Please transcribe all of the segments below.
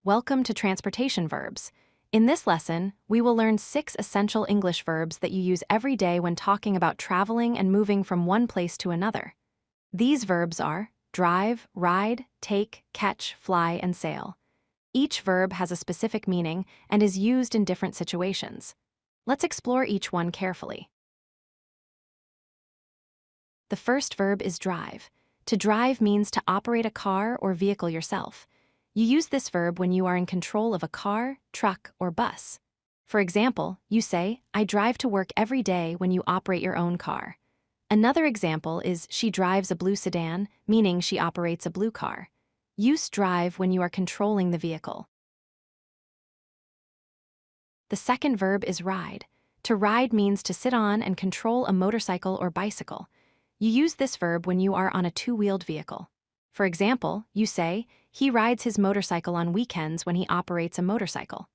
Welcome to Transportation Verbs. In this lesson, we will learn 6 essential English verbs that you use every day when talking about traveling and moving from one place to another. These verbs are drive, ride, take, catch, fly, and sail. Each verb has a specific meaning and is used in different situations. Let's explore each one carefully. The first verb is drive. To drive means to operate a car or vehicle yourself. You use this verb when you are in control of a car, truck, or bus. For example, you say, I drive to work every day when you operate your own car. Another example is she drives a blue sedan, meaning she operates a blue car. Use drive when you are controlling the vehicle. The second verb is ride. To ride means to sit on and control a motorcycle or bicycle. You use this verb when you are on a two-wheeled vehicle. For example, you say, he rides his motorcycle on weekends when he operates a motorcycle.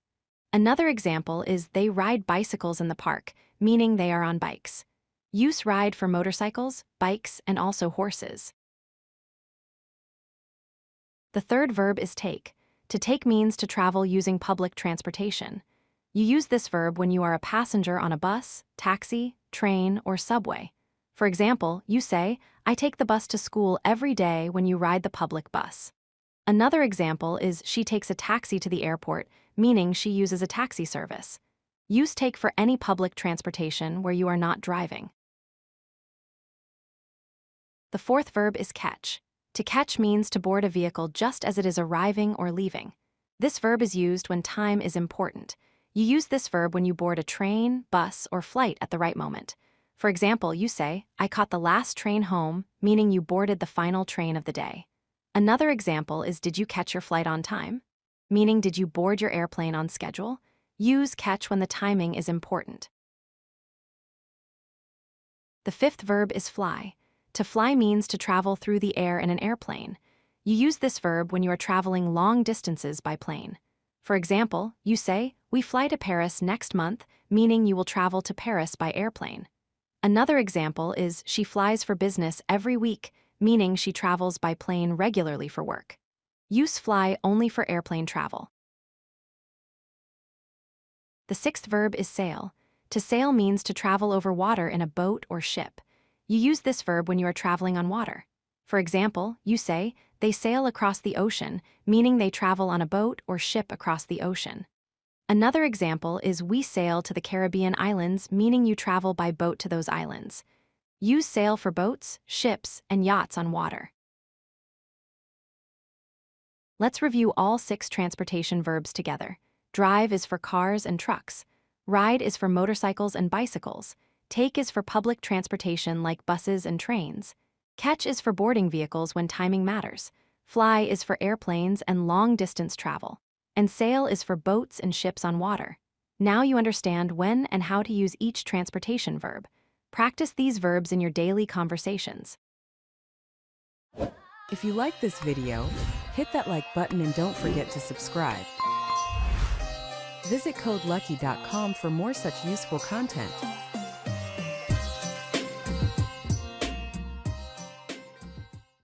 Another example is they ride bicycles in the park, meaning they are on bikes. Use ride for motorcycles, bikes, and also horses. The third verb is take. To take means to travel using public transportation. You use this verb when you are a passenger on a bus, taxi, train, or subway. For example, you say, I take the bus to school every day when you ride the public bus. Another example is she takes a taxi to the airport, meaning she uses a taxi service. Use take for any public transportation where you are not driving. The fourth verb is catch. To catch means to board a vehicle just as it is arriving or leaving. This verb is used when time is important. You use this verb when you board a train, bus, or flight at the right moment. For example, you say, I caught the last train home, meaning you boarded the final train of the day. Another example is did you catch your flight on time? Meaning did you board your airplane on schedule? Use catch when the timing is important. The fifth verb is fly. To fly means to travel through the air in an airplane. You use this verb when you are traveling long distances by plane. For example, you say, we fly to Paris next month, meaning you will travel to Paris by airplane. Another example is she flies for business every week, meaning she travels by plane regularly for work. Use fly only for airplane travel. The sixth verb is sail. To sail means to travel over water in a boat or ship. You use this verb when you are traveling on water. For example, you say, they sail across the ocean, meaning they travel on a boat or ship across the ocean. Another example is we sail to the Caribbean islands, meaning you travel by boat to those islands. Use sail for boats, ships, and yachts on water. Let's review all 6 transportation verbs together. Drive is for cars and trucks. Ride is for motorcycles and bicycles. Take is for public transportation like buses and trains. Catch is for boarding vehicles when timing matters. Fly is for airplanes and long-distance travel. And sail is for boats and ships on water. Now you understand when and how to use each transportation verb. Practice these verbs in your daily conversations. If you like this video, hit that like button and don't forget to subscribe. Visit codelucky.com for more such useful content.